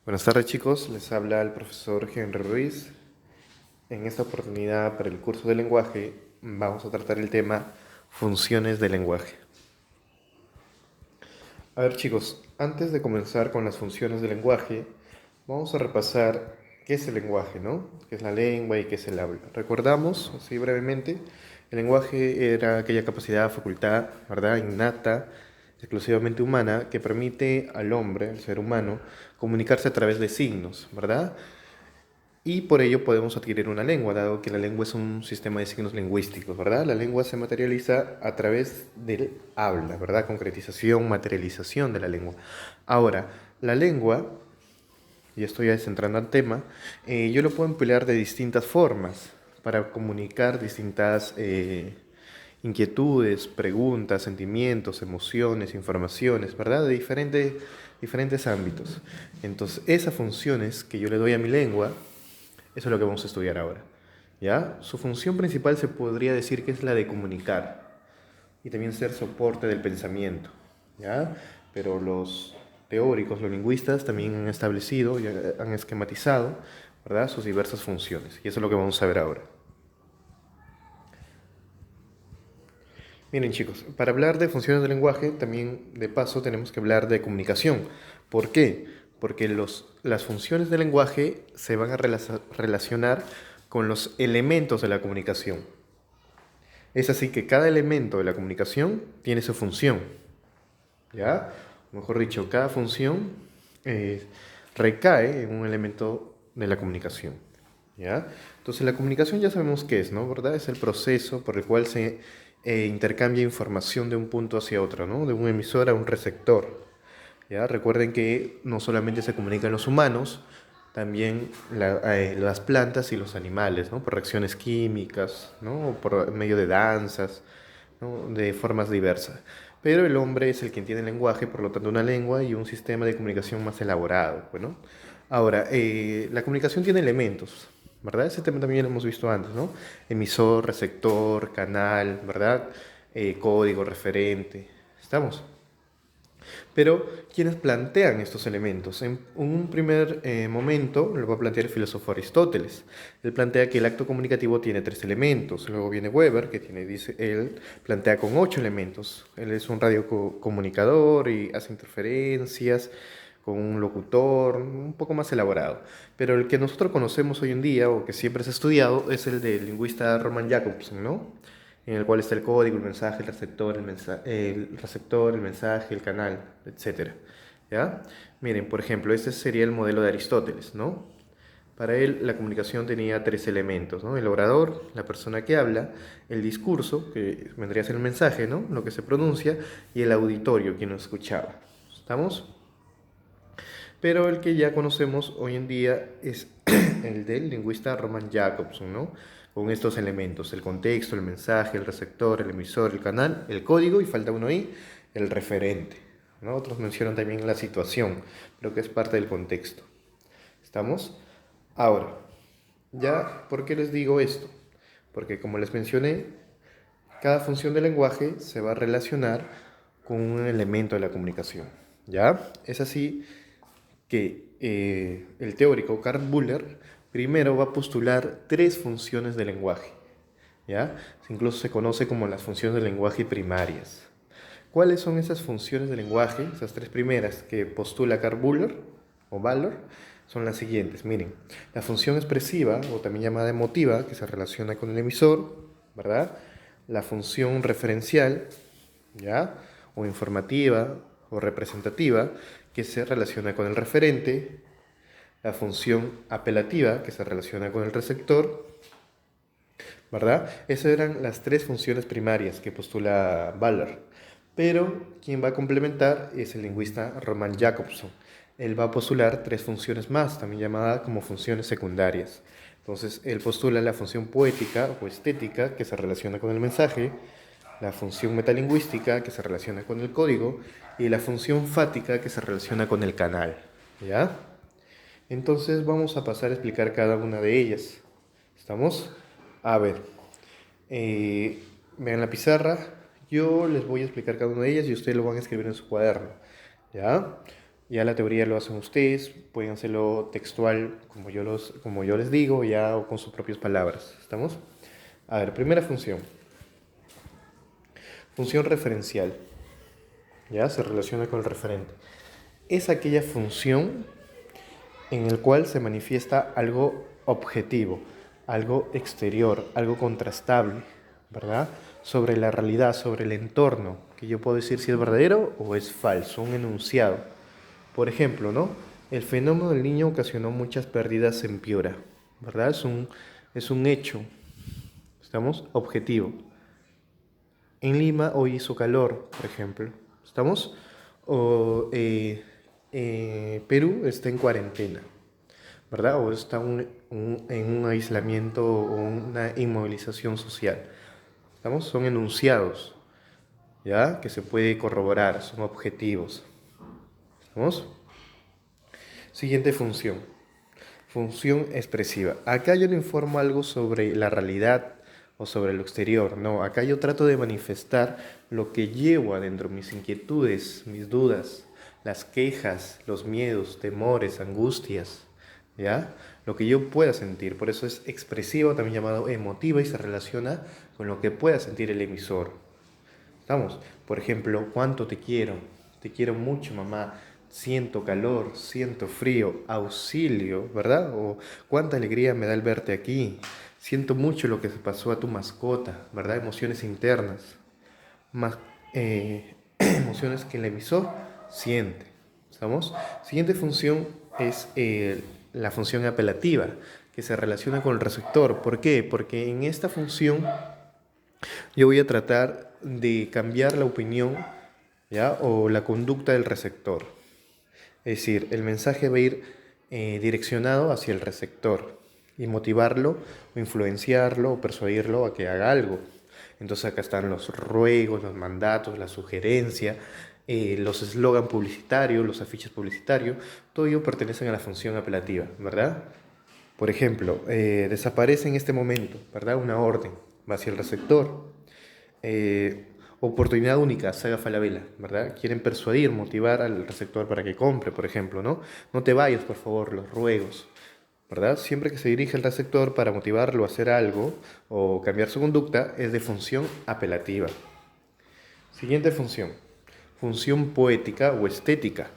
Buenas tardes chicos, les habla el profesor Henry Ruiz. En esta oportunidad para el curso de lenguaje vamos a tratar el tema funciones del lenguaje. A ver chicos, antes de comenzar con las funciones del lenguaje, vamos a repasar qué es el lenguaje, ¿no? ¿Qué es la lengua y qué es el habla? Recordamos, así brevemente, el lenguaje era aquella capacidad, facultad, ¿verdad? Innata, exclusivamente humana, que permite al hombre, al ser humano, comunicarse a través de signos, ¿verdad? Y por ello podemos adquirir una lengua, dado que la lengua es un sistema de signos lingüísticos, ¿verdad? La lengua se materializa a través del habla, ¿verdad? Concretización, materialización de la lengua. Ahora, la lengua, y esto ya es entrando al tema, yo lo puedo emplear de distintas formas para comunicar distintas inquietudes, preguntas, sentimientos, emociones, informaciones, ¿verdad? De diferentes ámbitos. Entonces, esas funciones que yo le doy a mi lengua, eso es lo que vamos a estudiar ahora. ¿Ya? Su función principal se podría decir que es la de comunicar y también ser soporte del pensamiento. ¿Ya? Pero los teóricos, los lingüistas, también han establecido y han esquematizado, ¿verdad?, sus diversas funciones. Y eso es lo que vamos a ver ahora. Miren chicos, para hablar de funciones del lenguaje, también de paso tenemos que hablar de comunicación. ¿Por qué? Porque las funciones del lenguaje se van a relacionar con los elementos de la comunicación. Es así que cada elemento de la comunicación tiene su función, ¿ya? Mejor dicho, cada función eh, recae en un elemento de la comunicación, ¿ya? Entonces la comunicación ya sabemos qué es, ¿no? ¿Verdad? Es el proceso por el cual se intercambia información de un punto hacia otro, ¿no? De un emisor a un receptor, ¿ya? Recuerden que no solamente se comunican los humanos, también las plantas y los animales, ¿no? Por reacciones químicas, ¿no? O por medio de danzas, ¿no? De formas diversas. Pero el hombre es el quien tiene lenguaje, por lo tanto una lengua y un sistema de comunicación más elaborado, bueno. Ahora, la comunicación tiene elementos, ¿verdad? Ese tema también lo hemos visto antes, ¿no? Emisor, receptor, canal, ¿verdad? Código, referente. ¿Estamos? Pero quienes plantean estos elementos, en un primer momento lo va a plantear el filósofo Aristóteles. Él plantea que el acto comunicativo tiene tres elementos. Luego viene Weber, que tiene, dice, él plantea con ocho elementos. Él es un radiocomunicador y hace interferencias con un locutor, un poco más elaborado. Pero el que nosotros conocemos hoy en día, o que siempre se ha estudiado, es el del lingüista Roman Jakobson, ¿no? En el cual está el código, el mensaje, el mensaje, el canal, etcétera. ¿Ya? Miren, por ejemplo, este sería el modelo de Aristóteles, ¿no? Para él la comunicación tenía tres elementos, ¿no? El orador, la persona que habla, el discurso, que vendría a ser el mensaje, ¿no? Lo que se pronuncia, y el auditorio, quien lo escuchaba. ¿Estamos? Pero el que ya conocemos hoy en día es el del lingüista Roman Jakobson, ¿no? Con estos elementos, el contexto, el mensaje, el receptor, el emisor, el canal, el código, y falta uno ahí, el referente, ¿no? Otros mencionan también la situación, pero que es parte del contexto. ¿Estamos? Ahora, ya, ¿por qué les digo esto? Porque como les mencioné, cada función del lenguaje se va a relacionar con un elemento de la comunicación, ¿ya? Es así que el teórico Karl Buller primero va a postular tres funciones del lenguaje, ¿ya? Incluso se conoce como las funciones del lenguaje primarias. ¿Cuáles son esas funciones del lenguaje? Esas tres primeras que postula Karl Buller o Ballor son las siguientes. Miren, la función expresiva o también llamada emotiva, que se relaciona con el emisor, ¿verdad? La función referencial, ¿ya? O informativa o representativa, que se relaciona con el referente, la función apelativa, que se relaciona con el receptor, ¿verdad? Esas eran las tres funciones primarias que postula Ballard. Pero quien va a complementar es el lingüista Roman Jakobson. Él va a postular tres funciones más, también llamadas como funciones secundarias. Entonces, él postula la función poética o estética, que se relaciona con el mensaje, la función metalingüística, que se relaciona con el código, y la función fática, que se relaciona con el canal. ¿Ya? Entonces vamos a pasar a explicar cada una de ellas. ¿Estamos? A ver, eh, vean la pizarra. Yo les voy a explicar cada una de ellas y ustedes lo van a escribir en su cuaderno. ¿Ya? Ya la teoría lo hacen ustedes, pueden hacerlo textual como yo les digo, ya o con sus propias palabras. ¿Estamos? A ver, primera función. Función referencial. Ya se relaciona con el referente. Es aquella función en el cual se manifiesta algo objetivo, algo exterior, algo contrastable, ¿verdad? Sobre la realidad, sobre el entorno, que yo puedo decir si es verdadero o es falso, un enunciado. Por ejemplo, ¿no? El fenómeno del niño ocasionó muchas pérdidas en Piura, ¿verdad? Es un hecho, ¿estamos? Objetivo. En Lima hoy hizo calor, por ejemplo, ¿estamos? O Perú está en cuarentena, ¿verdad? O está en un aislamiento o una inmovilización social. ¿Estamos? Son enunciados, ¿ya? Que se puede corroborar, son objetivos. ¿Estamos? Siguiente función. Función expresiva. Acá yo no informo algo sobre la realidad o sobre lo exterior, no. Acá yo trato de manifestar lo que llevo adentro, mis inquietudes, mis dudas, las quejas, los miedos, temores, angustias, ¿ya? Lo que yo pueda sentir. Por eso es expresivo, también llamado emotiva, y se relaciona con lo que pueda sentir el emisor. ¿Estamos? Por ejemplo, ¿cuánto te quiero? Te quiero mucho, mamá. Siento calor, siento frío, auxilio, ¿verdad? O cuánta alegría me da el verte aquí. Siento mucho lo que se pasó a tu mascota, ¿verdad? Emociones internas, más emociones que el emisor siente. ¿Estamos? Siguiente función es la función apelativa, que se relaciona con el receptor. ¿Por qué? Porque en esta función yo voy a tratar de cambiar la opinión, ¿ya? O la conducta del receptor. Es decir, el mensaje va a ir direccionado hacia el receptor y motivarlo o influenciarlo o persuadirlo a que haga algo. Entonces acá están los ruegos, los mandatos, la sugerencia, los eslogan publicitarios, los afiches publicitarios, todo ello pertenecen a la función apelativa, ¿verdad? Por ejemplo, desaparece en este momento, ¿verdad? Una orden, va hacia el receptor. Oportunidad única, saga Falabella, ¿verdad? Quieren persuadir, motivar al receptor para que compre, por ejemplo, ¿no? No te vayas, por favor, los ruegos, ¿verdad? Siempre que se dirige al receptor para motivarlo a hacer algo o cambiar su conducta, es de función apelativa. Siguiente función. Función poética o estética.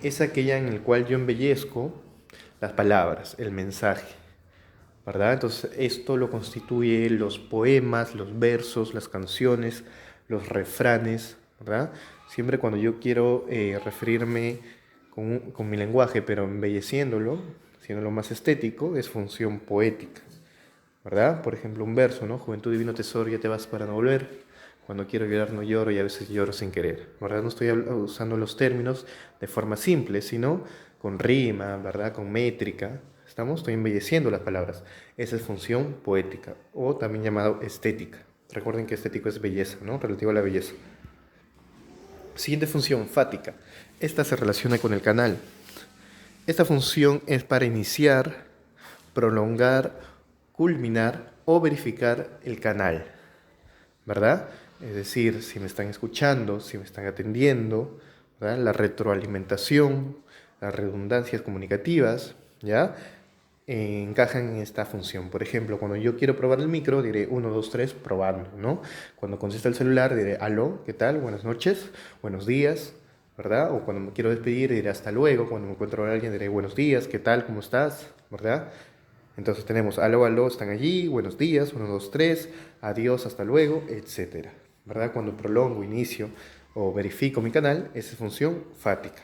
Es aquella en la cual yo embellezco las palabras, el mensaje, ¿verdad? Entonces esto lo constituye los poemas, los versos, las canciones, los refranes, ¿verdad? Siempre cuando yo quiero referirme con mi lenguaje, pero embelleciéndolo, haciéndolo más estético, es función poética, ¿verdad? Por ejemplo, un verso, ¿no? Juventud divino tesoro, ya te vas para no volver. Cuando quiero llorar no lloro y a veces lloro sin querer, ¿verdad? No estoy usando los términos de forma simple, sino con rima, ¿verdad? Con métrica. ¿Estamos? Estoy embelleciendo las palabras. Esa es función poética o también llamado estética. Recuerden que estético es belleza, ¿no? Relativo a la belleza. Siguiente función, fática. Esta se relaciona con el canal. Esta función es para iniciar, prolongar, culminar o verificar el canal, ¿verdad? Es decir, si me están escuchando, si me están atendiendo, ¿verdad? La retroalimentación, las redundancias comunicativas, ¿ya? Encajan en esta función. Por ejemplo, cuando yo quiero probar el micro, diré 1, 2, 3, probando, ¿no? Cuando contesta el celular, diré aló, ¿qué tal? Buenas noches, buenos días, ¿verdad? O cuando me quiero despedir, diré hasta luego. Cuando me encuentro con alguien, diré buenos días, ¿qué tal? ¿Cómo estás? ¿Verdad? Entonces tenemos aló, aló, están allí, buenos días, 1, 2, 3, adiós, hasta luego, etcétera, ¿verdad? Cuando prolongo, inicio o verifico mi canal, esa es función fática.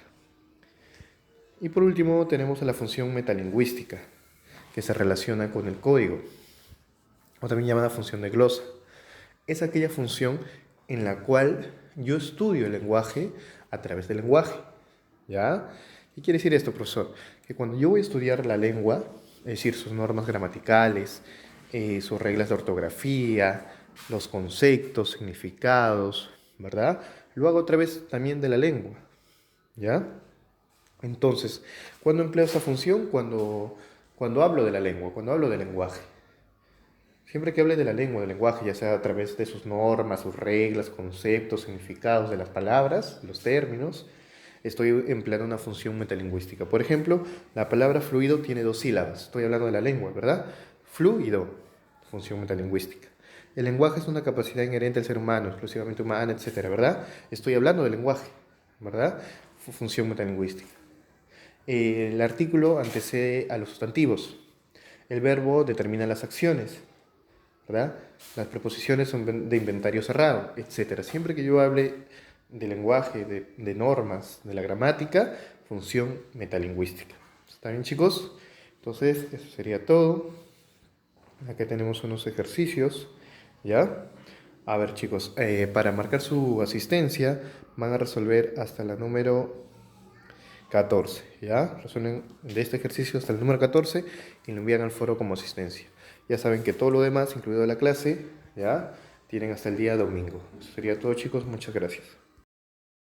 Y por último tenemos a la función metalingüística, que se relaciona con el código, o también llamada función de glosa. Es aquella función en la cual yo estudio el lenguaje a través del lenguaje, ¿ya? ¿Qué quiere decir esto, profesor? Que cuando yo voy a estudiar la lengua, es decir, sus normas gramaticales, sus reglas de ortografía, los conceptos, significados, ¿verdad? Lo hago a través también de la lengua, ¿ya? Entonces, ¿cuándo empleo esta función? Cuando hablo de la lengua, cuando hablo del lenguaje. Siempre que hable de la lengua, del lenguaje, ya sea a través de sus normas, sus reglas, conceptos, significados de las palabras, los términos, estoy empleando una función metalingüística. Por ejemplo, la palabra fluido tiene 2 sílabas. Estoy hablando de la lengua, ¿verdad? Fluido, función metalingüística. El lenguaje es una capacidad inherente al ser humano, exclusivamente humana, etcétera, ¿verdad? Estoy hablando del lenguaje, ¿verdad? Función metalingüística. El artículo antecede a los sustantivos. El verbo determina las acciones, ¿verdad? Las preposiciones son de inventario cerrado, etcétera. Siempre que yo hable de lenguaje, de normas, de la gramática, función metalingüística. ¿Está bien, chicos? Entonces, eso sería todo. Acá tenemos unos ejercicios, ¿ya? A ver, chicos, para marcar su asistencia van a resolver hasta la número 14, ¿ya? Resuelven de este ejercicio hasta el número 14 y lo envían al foro como asistencia. Ya saben que todo lo demás, incluido la clase, ¿ya? Tienen hasta el día domingo. Eso sería todo, chicos. Muchas gracias.